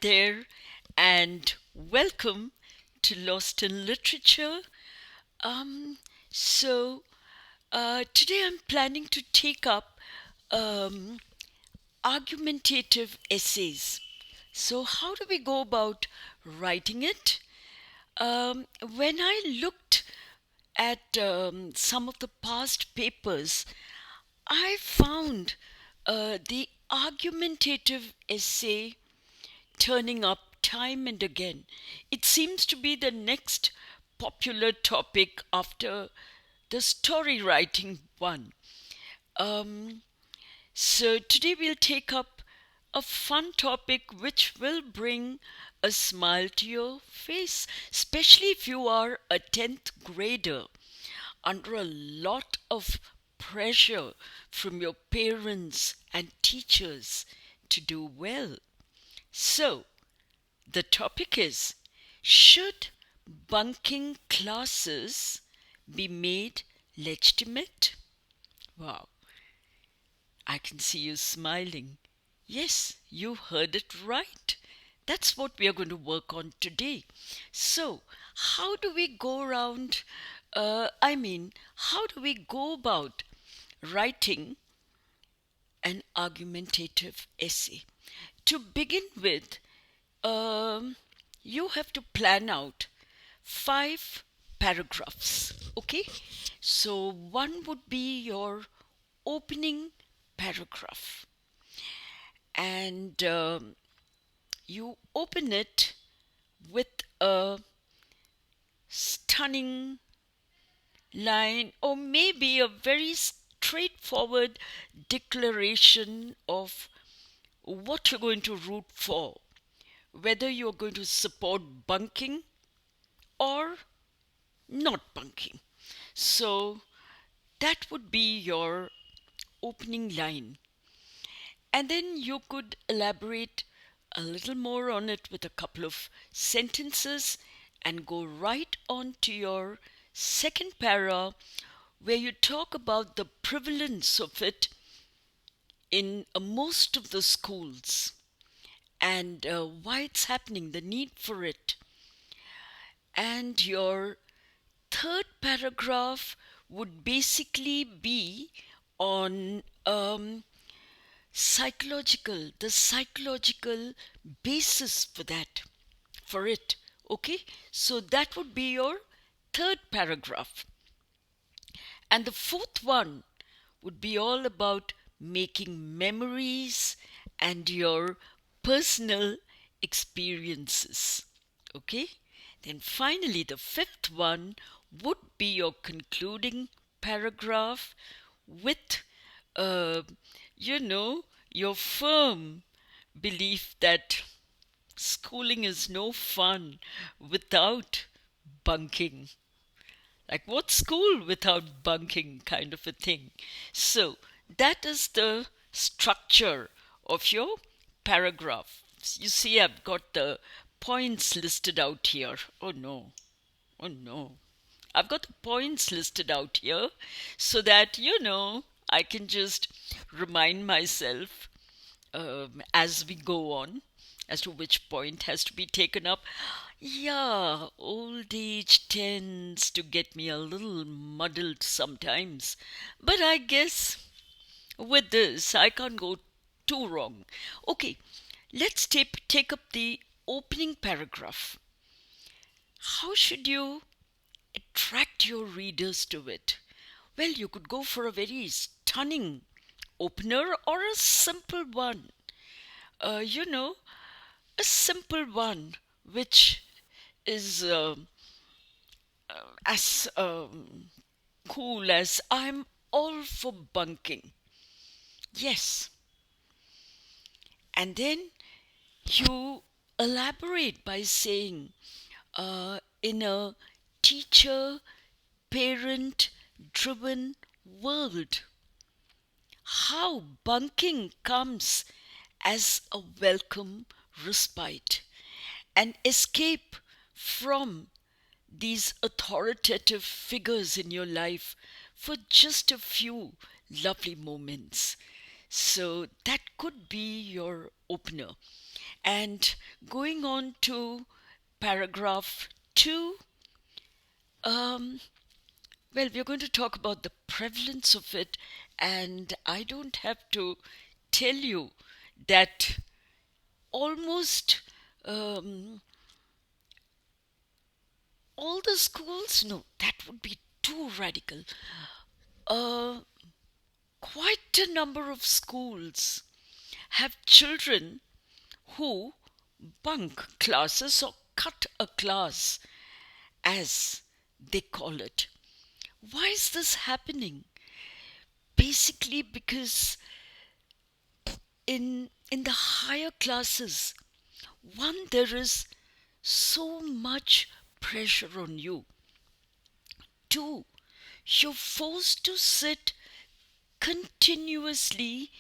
there, and welcome to Lost in Literature. Um, so, Today I'm planning to take up um, argumentative essays. So, how do we go about writing it? When I looked at some of the past papers, I found the argumentative essay turning up time and again. It seems to be the next popular topic after the story writing one. Um, so today we'll take up a fun topic which will bring a smile to your face, especially if you are a 10th grader under a lot of pressure from your parents and teachers to do well. So, the topic is, should bunking classes be made legitimate? Wow, I can see you smiling. Yes, you heard it right. That's what we are going to work on today. So, how do we go around? How do we go about writing an argumentative essay? To begin with, um, you have to plan out 5 paragraphs. Okay, so one would be your opening paragraph, and you open it with a stunning line, or maybe a very straightforward declaration of what you're going to root for, whether you're going to support bunking or not bunking. So that would be your opening line. And then you could elaborate a little more on it with a couple of sentences and go right on to your second para, where you talk about the prevalence of it in most of the schools, and why it's happening, the need for it. And your third paragraph would basically be on the psychological basis for it. Okay, so that would be your third paragraph. And the fourth one would be all about making memories and your personal experiences. Okay? Then finally, the fifth one would be your concluding paragraph with, uh, your firm belief that schooling is no fun without bunking. Like, what school without bunking, kind of a thing. So, that is the structure of your paragraph. You see, I've got the points listed out here. Oh no, oh no. I've got the points listed out here so that, I can just remind myself as we go on as to which point has to be taken up. Yeah, old age tends to get me a little muddled sometimes. But I guess with this, I can't go too wrong. Okay, let's take up the opening paragraph. How should you attract your readers to it? Well, you could go for a very stunning opener or a simple one. Uh, you know, a simple one which is as cool as I'm all for bunking. Yes. And then you elaborate by saying, in a teacher parent driven world, how bunking comes as a welcome respite, an escape from these authoritative figures in your life for just a few lovely moments. So that could be your opener. And going on to paragraph 2, um, well, we're going to talk about the prevalence of it, and I don't have to tell you that almost all the schools, no, that would be too radical. Uh, Quite a number of schools have children who bunk classes or cut a class, as they call it. Why is this happening? Basically, because in the higher classes, one, there is so much pressure on you. Two, you're forced to sit continuously,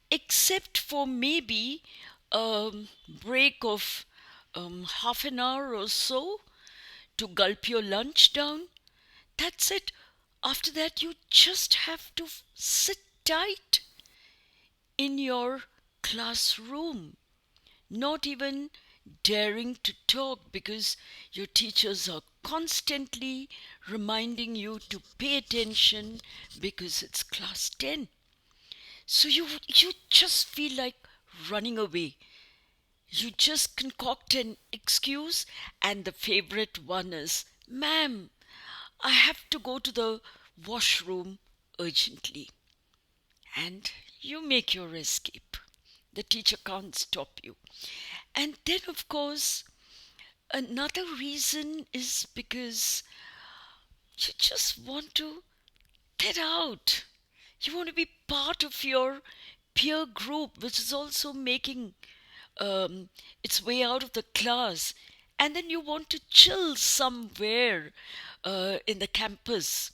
except for maybe a break of half an hour or so to gulp your lunch down. That's it. After that, you just have to sit tight in your classroom, not even daring to talk because your teachers are constantly reminding you to pay attention because it's class 10. So you just feel like running away. You just concoct an excuse, and the favorite one is, "Ma'am, I have to go to the washroom urgently." And you make your escape. The teacher can't stop you. And then, of course, another reason is because you just want to get out. You want to be part of your peer group, which is also making its way out of the class. And then you want to chill somewhere in the campus,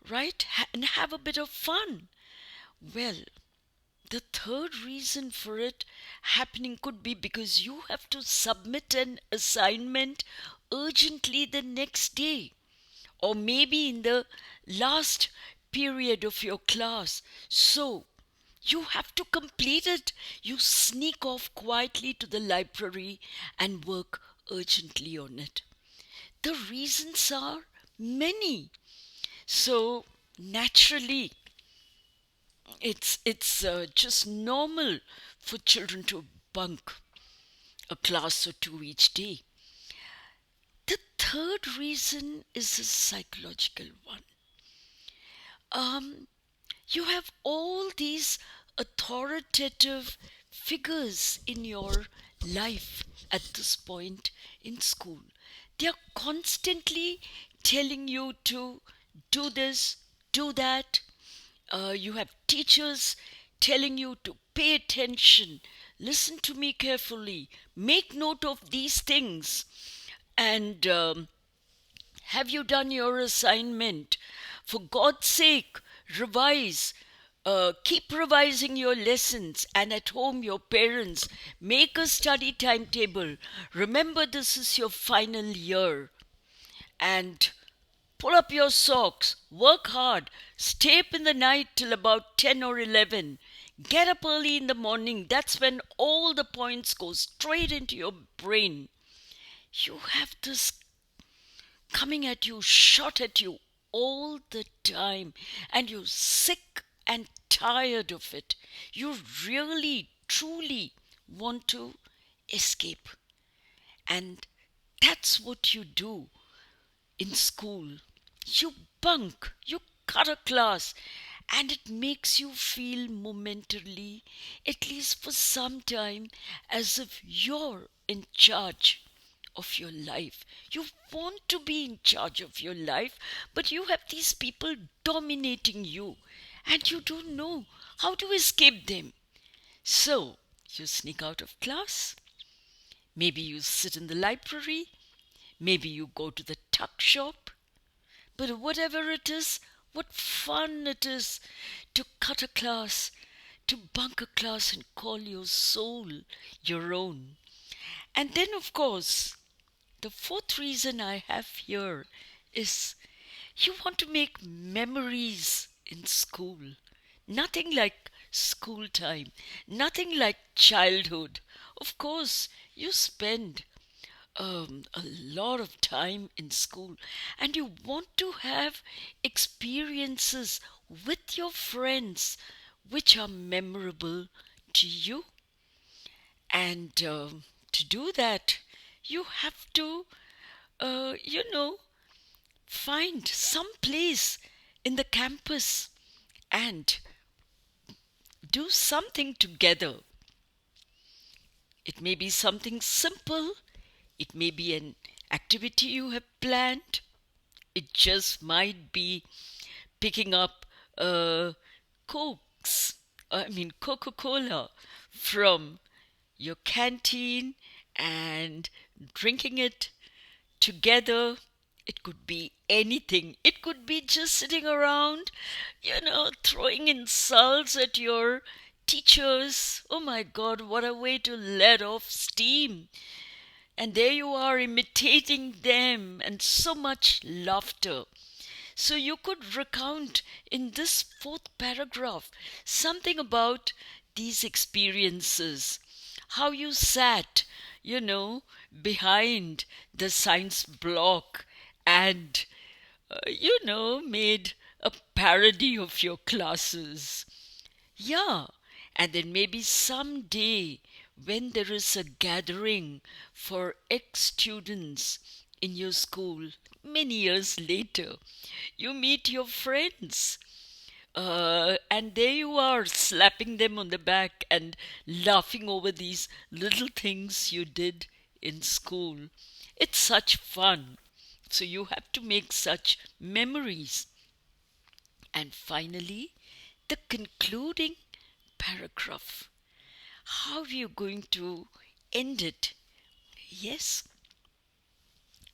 right? And have a bit of fun. Well, the third reason for it happening could be because you have to submit an assignment urgently the next day, or maybe in the last period of your class. So you have to complete it. You sneak off quietly to the library and work urgently on it. The reasons are many. So naturally, it's just normal for children to bunk a class or two each day. The third reason is a psychological one. You have all these authoritative figures in your life at this point in school. They are constantly telling you to do this, do that. You have teachers telling you to pay attention, listen to me carefully, make note of these things, and have you done your assignment? For God's sake, revise. Keep revising your lessons, and at home, your parents make a study timetable. Remember, this is your final year. And pull up your socks, work hard, stay up in the night till about 10 or 11. Get up early in the morning. That's when all the points go straight into your brain. You have this coming at you, shot at you all the time, and you're sick and tired of it. You really, truly want to escape. And that's what you do in school. You bunk, you cut a class, and it makes you feel momentarily, at least for some time, as if you're in charge of your life. You want to be in charge of your life, but you have these people dominating you, and you don't know how to escape them. So, you sneak out of class. Maybe you sit in the library. Maybe you go to the tuck shop. But whatever it is, what fun it is to cut a class, to bunk a class and call your soul your own. And then, of course, the fourth reason I have here is you want to make memories in school. Nothing like school time. Nothing like childhood. Of course, you spend a lot of time in school and you want to have experiences with your friends which are memorable to you. And to do that, you have to, you know, find some place in the campus and do something together. It may be something simple, it may be an activity you have planned, it just might be picking up Cokes, Coca Cola from your canteen and drinking it together. It could be anything. It could be just sitting around, throwing insults at your teachers. Oh my God, what a way to let off steam. And there you are imitating them, and so much laughter. So you could recount in this fourth paragraph something about these experiences, how you sat, behind the science block and, made a parody of your classes. Yeah, and then maybe someday when there is a gathering for ex-students in your school, many years later, you meet your friends. And there you are, slapping them on the back and laughing over these little things you did in school. It's such fun. So you have to make such memories. And finally, the concluding paragraph. How are you going to end it? Yes,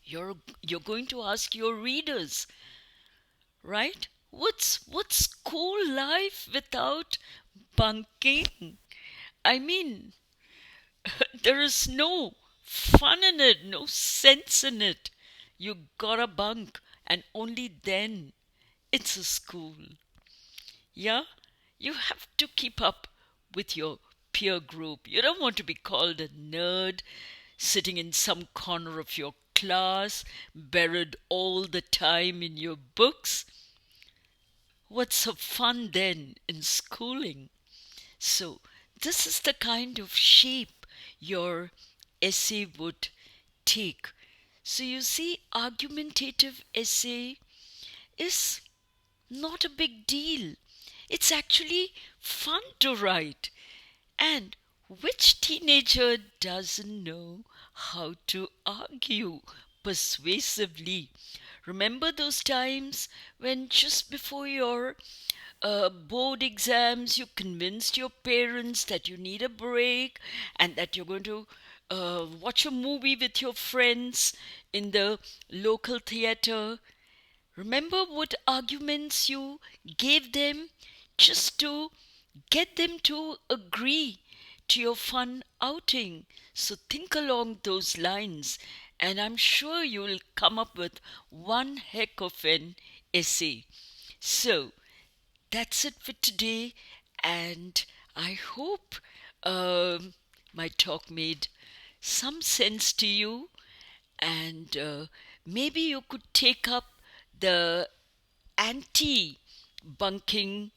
you're going to ask your readers, right? What's school life without bunking? I mean, there is no fun in it, no sense in it. You gotta bunk, and only then it's a school. Yeah? You have to keep up with your peer group. You don't want to be called a nerd sitting in some corner of your class, buried all the time in your books. What's so fun then in schooling? So, this is the kind of shape your essay would take. So, you see, argumentative essay is not a big deal. It's actually fun to write. And which teenager doesn't know how to argue persuasively? Remember those times when just before your board exams you convinced your parents that you need a break and that you're going to watch a movie with your friends in the local theater? Remember what arguments you gave them just to get them to agree to your fun outing. So think along those lines, and I'm sure you'll come up with one heck of an essay. So that's it for today, and I hope my talk made some sense to you, and maybe you could take up the anti bunking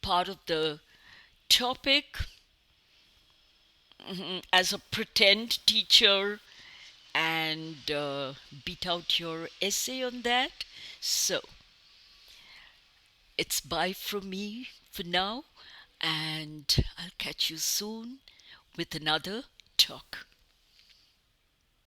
part of the topic as a pretend teacher and beat out your essay on that. So it's bye from me for now, and I'll catch you soon with another talk.